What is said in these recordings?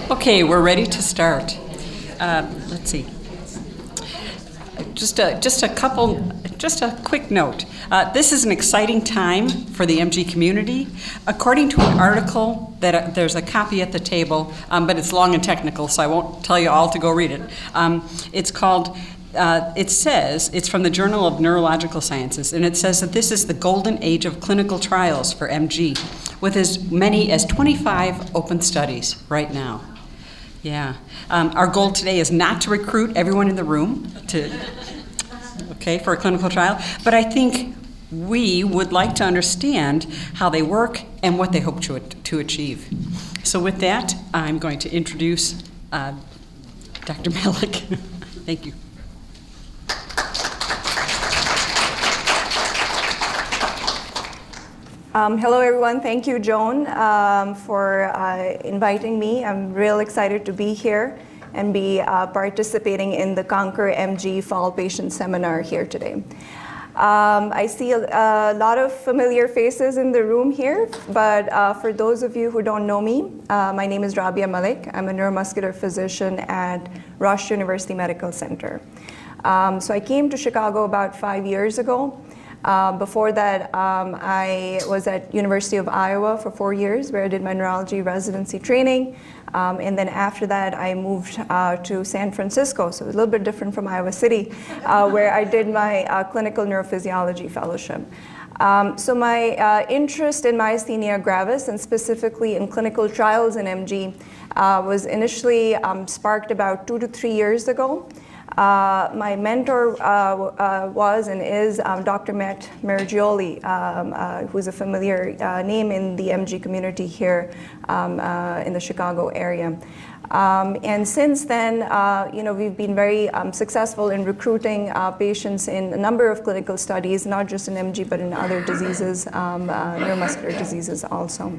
Okay, we're ready to start. Let's see. Just a quick note. This is an exciting time for the MG community. According to an article that there's a copy at the table, but it's long and technical, so I won't tell you all to go read it. It's called. It says, it's from the Journal of Neurological Sciences, and it says that this is the golden age of clinical trials for MG, with as many as 25 open studies right now. Yeah. Our goal today is not to recruit everyone in the room for a clinical trial, but I think we would like to understand how they work and what they hope to achieve. So with that, I'm going to introduce Dr. Malik. Thank you. Hello, everyone. Thank you, Joan, for inviting me. I'm real excited to be here and be participating in the Conquer MG Fall Patient Seminar here today. I see a lot of familiar faces in the room here, but for those of you who don't know me, my name is Rabia Malik. I'm a neuromuscular physician at Rush University Medical Center. So I came to Chicago about 5 years ago. Before that, I was at University of Iowa for 4 years, where I did my neurology residency training. And then after that, I moved to San Francisco, so a little bit different from Iowa City, where I did my clinical neurophysiology fellowship. So my interest in myasthenia gravis, and specifically in clinical trials in MG, was initially sparked about 2 to 3 years ago. My mentor was and is Dr. Matt Mariggioli, who's a familiar name in the MG community here in the Chicago area. And since then, we've been very successful in recruiting patients in a number of clinical studies, not just in MG, but in other diseases, neuromuscular diseases also.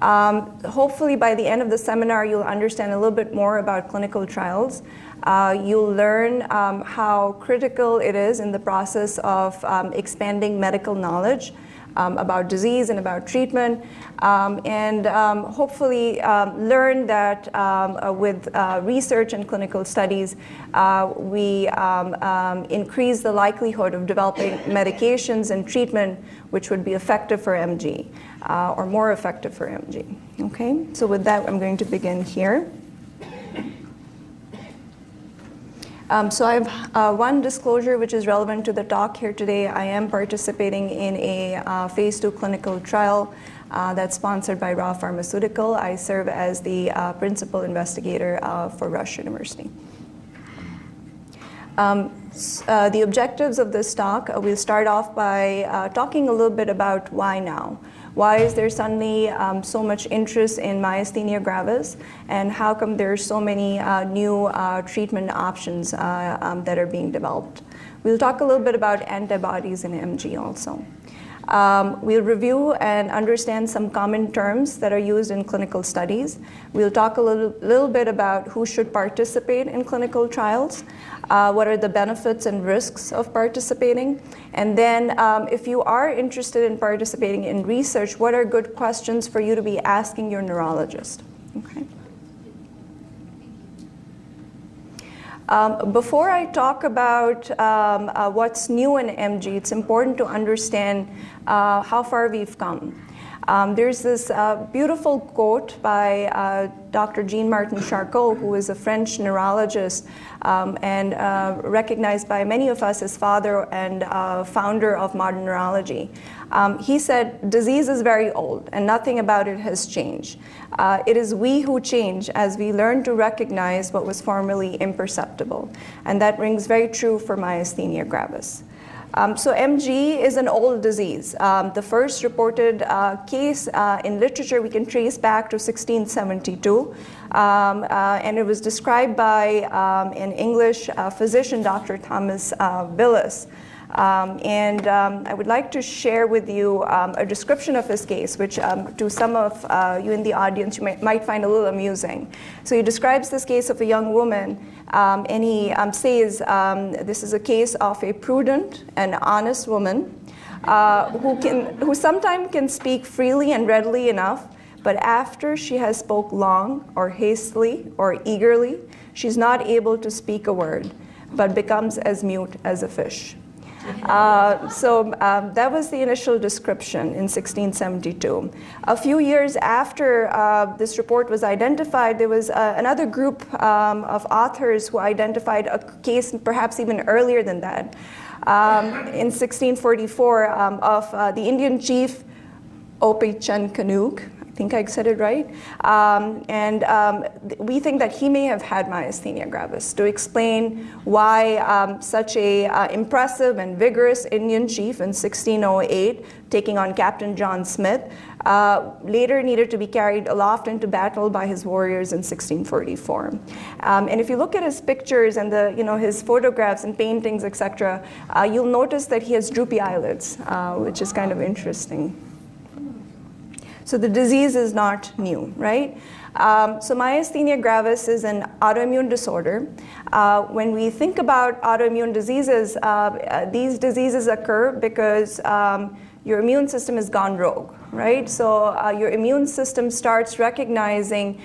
Hopefully by the end of the seminar, you'll understand a little bit more about clinical trials. You'll learn how critical it is in the process of expanding medical knowledge about disease and about treatment, and hopefully learn that with research and clinical studies, we increase the likelihood of developing medications and treatment which would be effective for MG, or more effective for MG. Okay, so with that, I'm going to begin here. So I have one disclosure which is relevant to the talk here today. I am participating in a phase 2 clinical trial that's sponsored by Raw Pharmaceutical. I serve as the principal investigator for Rush University. The objectives of this talk, we'll start off by talking a little bit about why now. Why is there suddenly so much interest in myasthenia gravis, and how come there are so many new treatment options that are being developed? We'll talk a little bit about antibodies in MG also. We'll review and understand some common terms that are used in clinical studies. We'll talk a little bit about who should participate in clinical trials, what are the benefits and risks of participating, and then if you are interested in participating in research, what are good questions for you to be asking your neurologist? Okay. Before I talk about what's new in MG, it's important to understand how far we've come. There's this beautiful quote by Dr. Jean-Martin Charcot, who is a French neurologist and recognized by many of us as father and founder of modern neurology. He said, "Disease is very old, and nothing about it has changed. It is we who change as we learn to recognize what was formerly imperceptible." And that rings very true for myasthenia gravis. So MG is an old disease. The first reported case in literature we can trace back to 1672, and it was described by an English physician, Dr. Thomas Willis. I would like to share with you a description of his case, which to some of you in the audience you might find a little amusing. So he describes this case of a young woman, and he says this is a case of a prudent and honest woman who sometimes can speak freely and readily enough, but after she has spoke long or hastily or eagerly, she's not able to speak a word, but becomes as mute as a fish. That was the initial description in 1672. A few years after this report was identified, there was another group of authors who identified a case perhaps even earlier than that. In 1644, of the Indian chief Opichankanuk, I think I said it right, we think that he may have had myasthenia gravis. To explain why such a impressive and vigorous Indian chief in 1608, taking on Captain John Smith, later needed to be carried aloft into battle by his warriors in 1644. And if you look at his pictures and his photographs and paintings, etc., you'll notice that he has droopy eyelids, which is kind of interesting. So the disease is not new, right? So myasthenia gravis is an autoimmune disorder. When we think about autoimmune diseases, these diseases occur because your immune system has gone rogue, right? So your immune system starts recognizing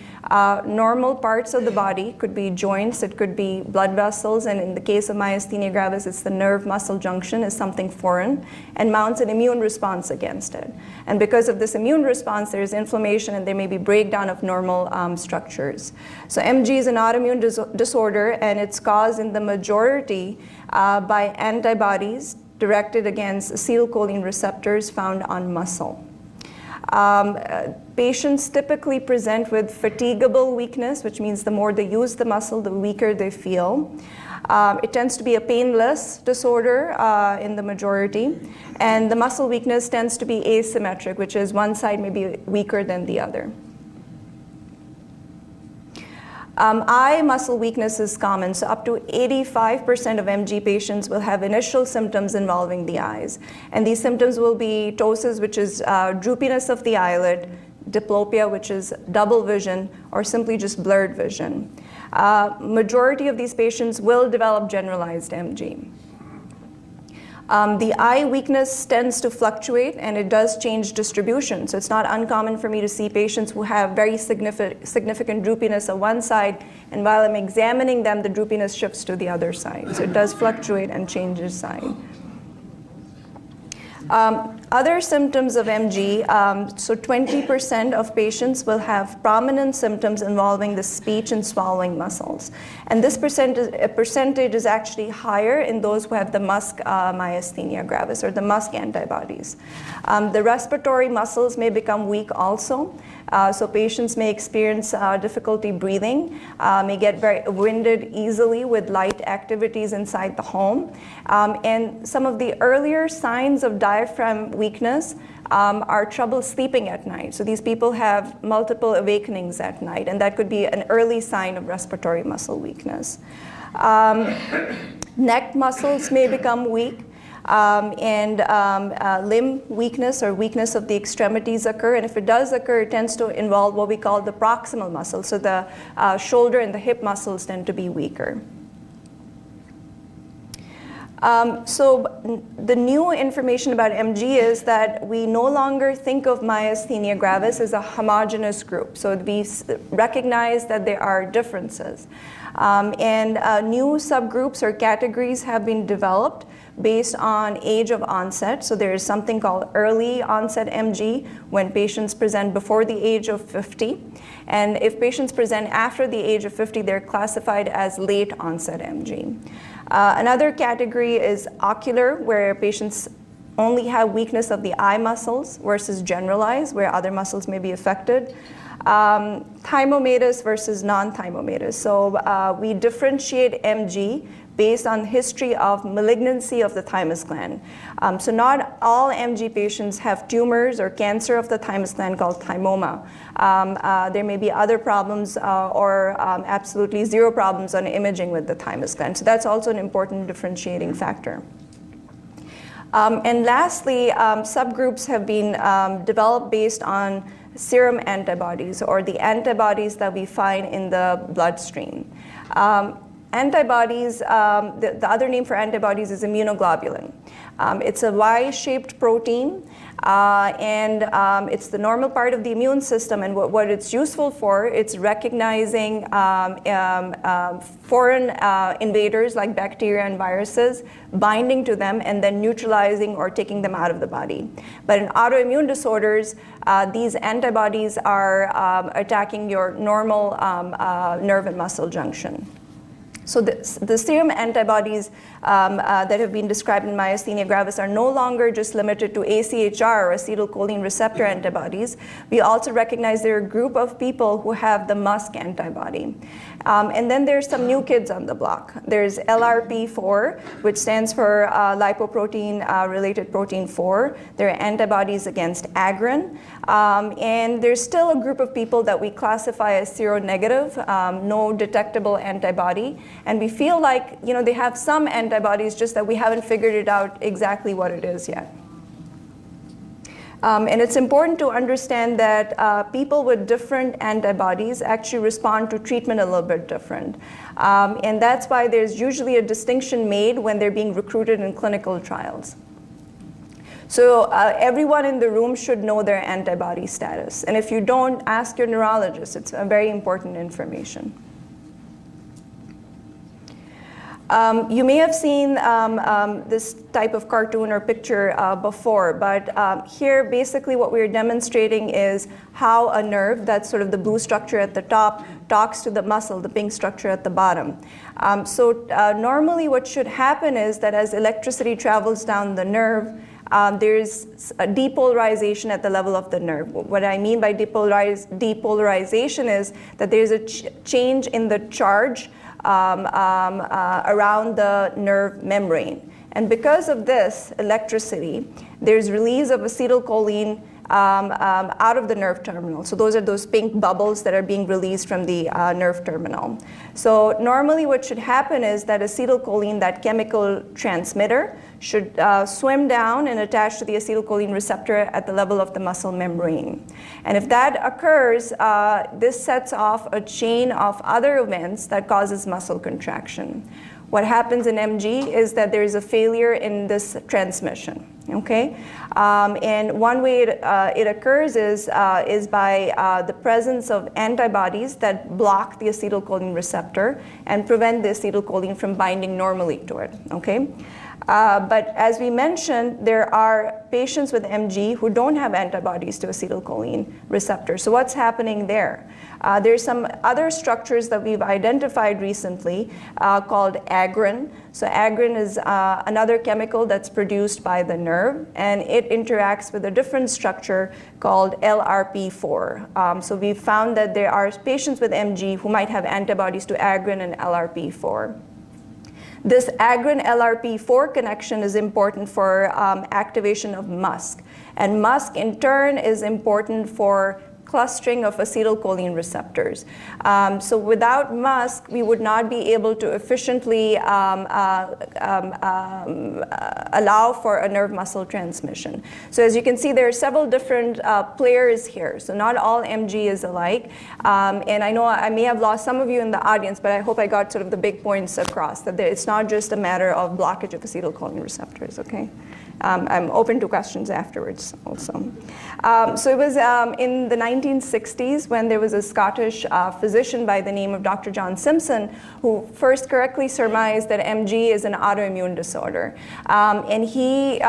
normal parts of the body. It could be joints, it could be blood vessels, and in the case of myasthenia gravis, it's the nerve-muscle junction is something foreign, and mounts an immune response against it. And because of this immune response, there's inflammation and there may be breakdown of normal structures. So MG is an autoimmune disorder, and it's caused in the majority by antibodies directed against acetylcholine receptors found on muscle. Patients typically present with fatigable weakness, which means the more they use the muscle, the weaker they feel. It tends to be a painless disorder in the majority, and the muscle weakness tends to be asymmetric, which is one side may be weaker than the other. Eye muscle weakness is common, so up to 85% of MG patients will have initial symptoms involving the eyes. And these symptoms will be ptosis, which is droopiness of the eyelid, diplopia, which is double vision, or simply just blurred vision. Majority of these patients will develop generalized MG. The eye weakness tends to fluctuate, and it does change distribution. So it's not uncommon for me to see patients who have very significant droopiness on one side, and while I'm examining them, the droopiness shifts to the other side. So it does fluctuate and changes side. Other symptoms of MG, so 20% of patients will have prominent symptoms involving the speech and swallowing muscles. And this percentage is actually higher in those who have the MuSK myasthenia gravis, or the MuSK antibodies. The respiratory muscles may become weak also. So patients may experience difficulty breathing, may get very winded easily with light activities inside the home. And some of the earlier signs of diaphragm weakness are trouble sleeping at night. So these people have multiple awakenings at night, and that could be an early sign of respiratory muscle weakness. Neck muscles may become weak. Limb weakness or weakness of the extremities occur, and if it does occur, it tends to involve what we call the proximal muscle. So the shoulder and the hip muscles tend to be weaker. So the new information about MG is that we no longer think of myasthenia gravis as a homogeneous group. So we recognize that there are differences. New subgroups or categories have been developed based on age of onset. So there is something called early onset MG when patients present before the age of 50. And if patients present after the age of 50, they're classified as late onset MG. Another category is ocular, where patients only have weakness of the eye muscles versus generalized, where other muscles may be affected. Thymomatous versus non-thymomatous. So we differentiate MG based on history of malignancy of the thymus gland. So not all MG patients have tumors or cancer of the thymus gland called thymoma. There may be other problems or absolutely zero problems on imaging with the thymus gland. So that's also an important differentiating factor. And lastly, subgroups have been developed based on serum antibodies, or the antibodies that we find in the bloodstream. Antibodies, the other name for antibodies is immunoglobulin. It's a Y-shaped protein, It's the normal part of the immune system, and what it's useful for, it's recognizing foreign invaders like bacteria and viruses, binding to them, and then neutralizing or taking them out of the body. But in autoimmune disorders, these antibodies are attacking your normal nerve and muscle junction. So the serum antibodies that have been described in myasthenia gravis are no longer just limited to AChR or acetylcholine receptor antibodies. We also recognize there are a group of people who have the MuSK antibody. And then there's some new kids on the block. There's LRP4, which stands for lipoprotein-related protein 4. There are antibodies against agrin. And there's still a group of people that we classify as seronegative, no detectable antibody. And we feel like, they have some antibodies, just that we haven't figured it out exactly what it is yet. And it's important to understand that people with different antibodies actually respond to treatment a little bit different. And that's why there's usually a distinction made when they're being recruited in clinical trials. So everyone in the room should know their antibody status. And if you don't, ask your neurologist. It's a very important information. You may have seen this type of cartoon or picture before, but here basically what we're demonstrating is how a nerve, that's sort of the blue structure at the top, talks to the muscle, the pink structure at the bottom. Normally what should happen is that as electricity travels down the nerve, there's a depolarization at the level of the nerve. What I mean by depolarization is that there's a change in the charge around the nerve membrane. And because of this electricity, there's release of acetylcholine out of the nerve terminal. So those are those pink bubbles that are being released from the nerve terminal. So normally what should happen is that acetylcholine, that chemical transmitter, should swim down and attach to the acetylcholine receptor at the level of the muscle membrane. And if that occurs, this sets off a chain of other events that causes muscle contraction. What happens in MG is that there is a failure in this transmission. Okay, and one way it occurs is by the presence of antibodies that block the acetylcholine receptor and prevent the acetylcholine from binding normally to it. Okay. But as we mentioned, there are patients with MG who don't have antibodies to acetylcholine receptors. So what's happening there? There's some other structures that we've identified recently called agrin. So agrin is another chemical that's produced by the nerve, and it interacts with a different structure called LRP4. So we found that there are patients with MG who might have antibodies to agrin and LRP4. This agrin-LRP4 connection is important for activation of MuSK. And MuSK, in turn, is important for clustering of acetylcholine receptors. So without MuSK, we would not be able to efficiently allow for a nerve muscle transmission. So as you can see, there are several different players here. So not all MG is alike. And I know I may have lost some of you in the audience, but I hope I got sort of the big points across, that it's not just a matter of blockage of acetylcholine receptors, okay? I'm open to questions afterwards also. So it was in the 1960s when there was a Scottish physician by the name of Dr. John Simpson who first correctly surmised that MG is an autoimmune disorder. And he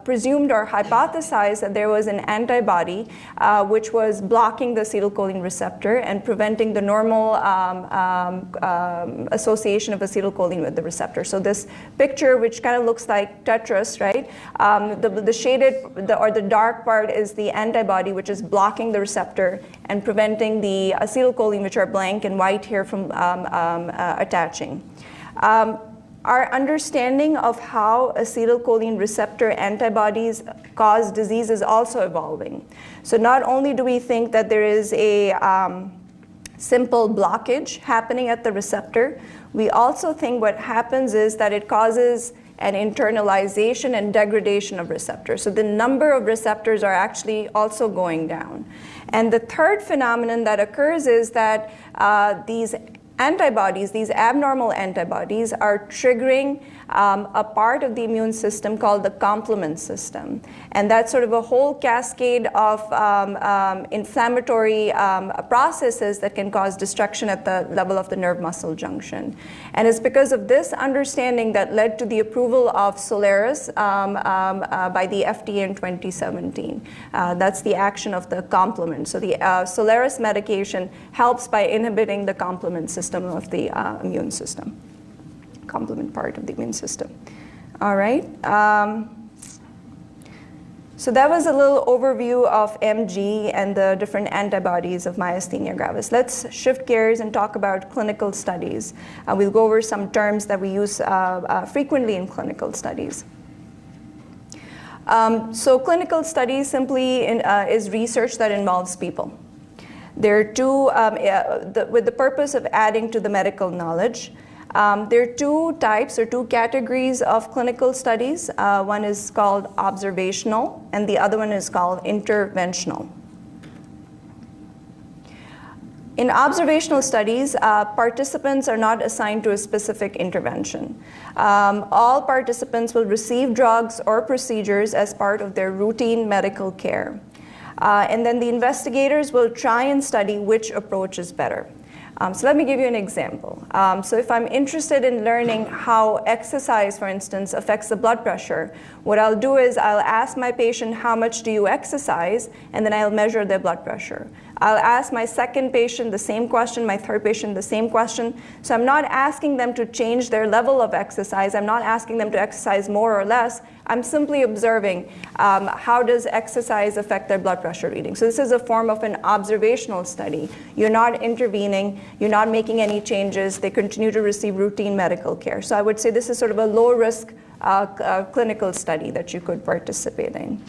presumed or hypothesized that there was an antibody which was blocking the acetylcholine receptor and preventing the normal association of acetylcholine with the receptor. So this picture, which kind of looks like Tetris, right? The shaded or the dark part is the antibody, which is blocking the receptor and preventing the acetylcholine, which are blank and white here, from attaching. Our understanding of how acetylcholine receptor antibodies cause disease is also evolving. So not only do we think that there is a simple blockage happening at the receptor, we also think what happens is that it causes an internalization and degradation of receptors. So the number of receptors are actually also going down. And the third phenomenon that occurs is that these antibodies, these abnormal antibodies, are triggering a part of the immune system called the complement system. And that's sort of a whole cascade of inflammatory processes that can cause destruction at the level of the nerve-muscle junction. And it's because of this understanding that led to the approval of Soliris by the FDA in 2017. That's the action of the complement. So the Soliris medication helps by inhibiting the complement system of the immune system, complement part of the immune system. All right. So that was a little overview of MG and the different antibodies of myasthenia gravis. Let's shift gears and talk about clinical studies. We'll go over some terms that we use frequently in clinical studies. So clinical studies simply is research that involves people. There are two, with the purpose of adding to the medical knowledge. There are two types or two categories of clinical studies. One is called observational, and the other one is called interventional. In observational studies, participants are not assigned to a specific intervention. All participants will receive drugs or procedures as part of their routine medical care. And then the investigators will try and study which approach is better. So let me give you an example. So if I'm interested in learning how exercise, for instance, affects the blood pressure, what I'll do is I'll ask my patient, how much do you exercise? And then I'll measure their blood pressure. I'll ask my second patient the same question, my third patient the same question. So I'm not asking them to change their level of exercise. I'm not asking them to exercise more or less. I'm simply observing how does exercise affect their blood pressure reading. So this is a form of an observational study. You're not intervening. You're not making any changes. They continue to receive routine medical care. So I would say this is sort of a low-risk clinical study that you could participate in.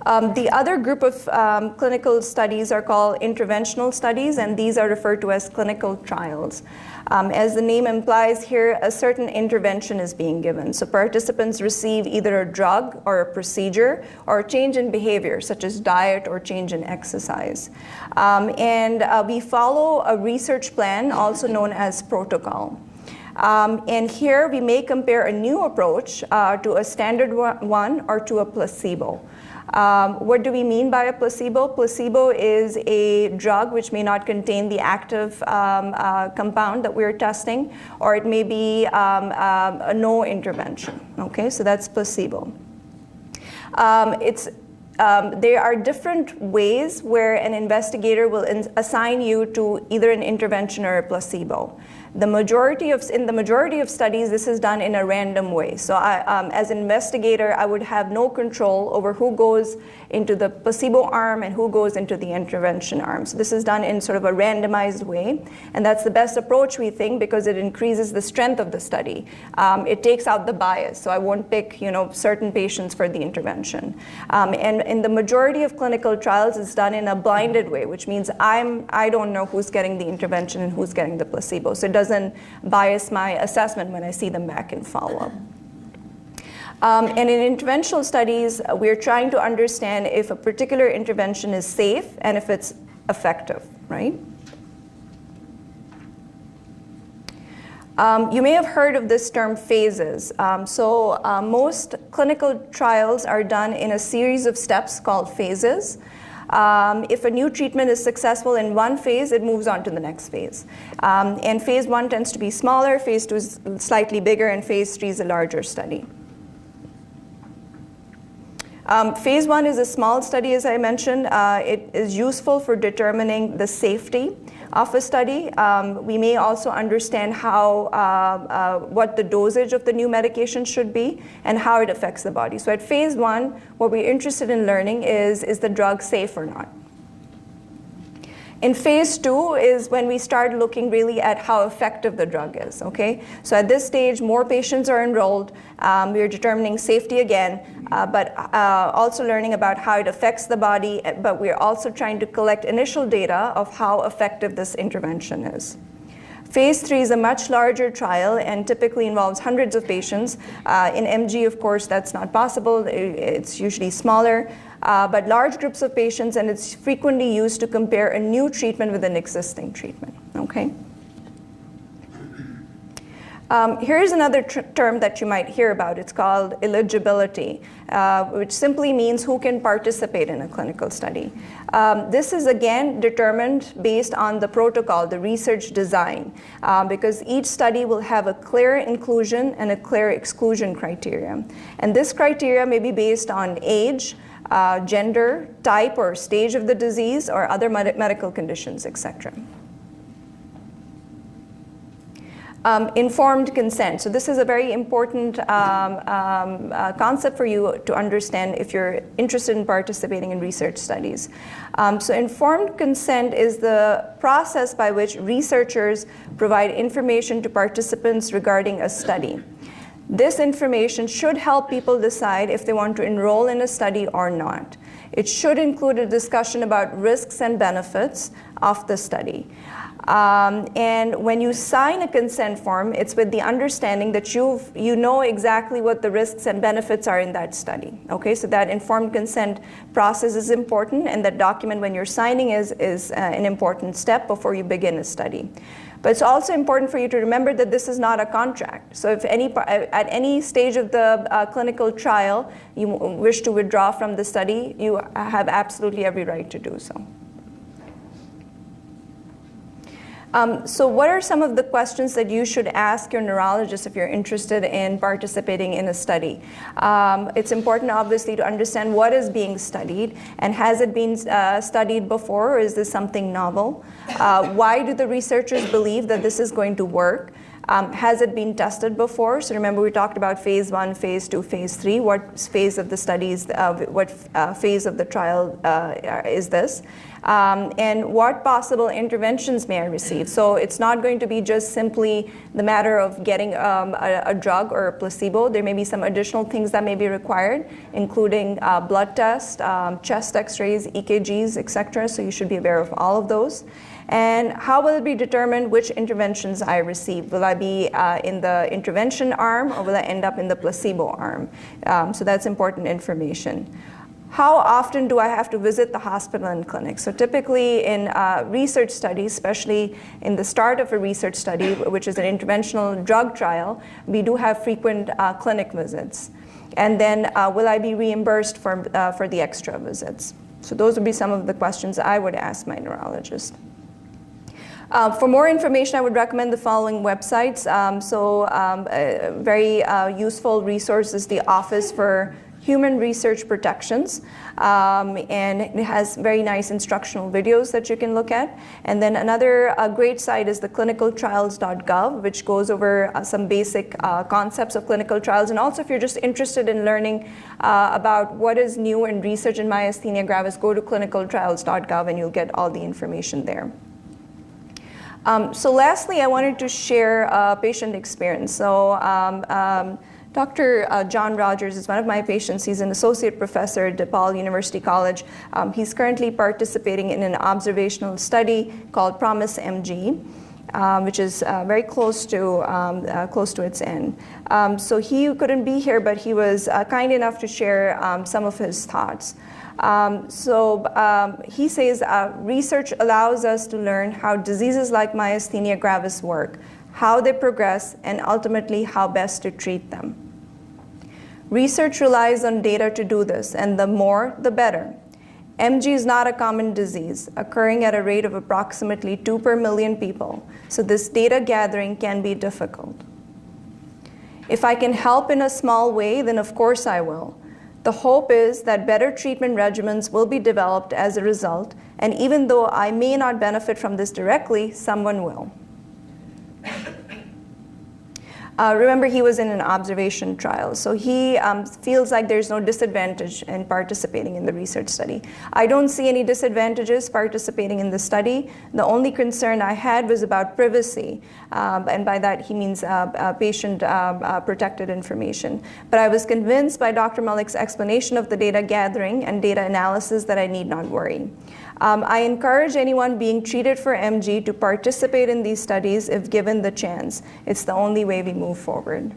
The other group of clinical studies are called interventional studies, and these are referred to as clinical trials. As the name implies here, a certain intervention is being given. So participants receive either a drug or a procedure or a change in behavior, such as diet or change in exercise. We follow a research plan, also known as protocol. And here we may compare a new approach to a standard one or to a placebo. What do we mean by a placebo? Placebo is a drug which may not contain the active compound that we're testing, or it may be a no intervention. Okay, so that's placebo. There are different ways where an investigator will assign you to either an intervention or a placebo. In the majority of studies, this is done in a random way. So as an investigator, I would have no control over who goes into the placebo arm and who goes into the intervention arm. So this is done in sort of a randomized way. And that's the best approach, we think, because it increases the strength of the study. It takes out the bias. So I won't pick certain patients for the intervention. And in the majority of clinical trials, it's done in a blinded way, which means I don't know who's getting the intervention and who's getting the placebo. So it doesn't bias my assessment when I see them back in follow-up. And in interventional studies, we're trying to understand if a particular intervention is safe and if it's effective, right? You may have heard of this term phases. Most clinical trials are done in a series of steps called phases. If a new treatment is successful in one phase, it moves on to the next phase. And phase 1 tends to be smaller, phase 2 is slightly bigger, and phase 3 is a larger study. Phase 1 is a small study, as I mentioned. It is useful for determining the safety of a study. We may also understand what the dosage of the new medication should be and how it affects the body. So at phase 1, what we're interested in learning is the drug safe or not? In phase 2 is when we start looking really at how effective the drug is, okay? So at this stage, more patients are enrolled. We're determining safety again, but also learning about how it affects the body, but we're also trying to collect initial data of how effective this intervention is. Phase 3 is a much larger trial and typically involves hundreds of patients. In MG, of course, that's not possible. It's usually smaller, but large groups of patients, and it's frequently used to compare a new treatment with an existing treatment. okay? Here's another term that you might hear about. It's called eligibility, which simply means who can participate in a clinical study. This is again determined based on the protocol, the research design, because each study will have a clear inclusion and a clear exclusion criteria. And this criteria may be based on age, gender, type or stage of the disease, or other medical conditions, etc. Informed consent. So this is a very important concept for you to understand if you're interested in participating in research studies. So informed consent is the process by which researchers provide information to participants regarding a study. This information should help people decide if they want to enroll in a study or not. It should include a discussion about risks and benefits of the study. And when you sign a consent form, it's with the understanding that you know exactly what the risks and benefits are in that study. Okay, so that informed consent process is important, and that document when you're signing is an important step before you begin a study. But it's also important for you to remember that this is not a contract. So if at any stage of the clinical trial you wish to withdraw from the study, you have absolutely every right to do so. So what are some of the questions that you should ask your neurologist if you're interested in participating in a study? It's important, obviously, to understand what is being studied, and has it been studied before, or is this something novel? Why do the researchers believe that this is going to work? Has it been tested before? So remember, we talked about phase 1, phase 2, phase 3. What phase of the studies, what phase of the trial is this? And what possible interventions may I receive? So it's not going to be just simply the matter of getting a drug or a placebo. There may be some additional things that may be required, including blood tests, chest x-rays, EKGs, etc. So you should be aware of all of those. And how will it be determined which interventions I receive? Will I be in the intervention arm, or will I end up in the placebo arm? So that's important information. How often do I have to visit the hospital and clinic? So typically in research studies, especially in the start of a research study, which is an interventional drug trial, we do have frequent clinic visits. And then will I be reimbursed for the extra visits? So those would be some of the questions I would ask my neurologist. For more information, I would recommend the following websites. A very useful resource is the Office for Human Research Protections, and it has very nice instructional videos that you can look at. And then another great site is the clinicaltrials.gov, which goes over some basic concepts of clinical trials. And also, if you're just interested in learning about what is new in research in myasthenia gravis, go to clinicaltrials.gov and you'll get all the information there. So lastly, I wanted to share a patient experience. So Dr. John Rogers is one of my patients. He's an associate professor at DePaul University College. He's currently participating in an observational study called Promise MG, which is very close to its end. So he couldn't be here, but he was kind enough to share some of his thoughts. He says, research allows us to learn how diseases like myasthenia gravis work, how they progress, and ultimately how best to treat them. Research relies on data to do this, and the more, the better. MG is not a common disease, occurring at a rate of approximately 2 per million people, so this data gathering can be difficult. If I can help in a small way, then of course I will. The hope is that better treatment regimens will be developed as a result, and even though I may not benefit from this directly, someone will. Remember, he was in an observation trial, so he feels like there's no disadvantage in participating in the research study. I don't see any disadvantages participating in the study. The only concern I had was about privacy, and by that he means patient protected information. But I was convinced by Dr. Malik's explanation of the data gathering and data analysis that I need not worry. I encourage anyone being treated for MG to participate in these studies if given the chance. It's the only way we move forward.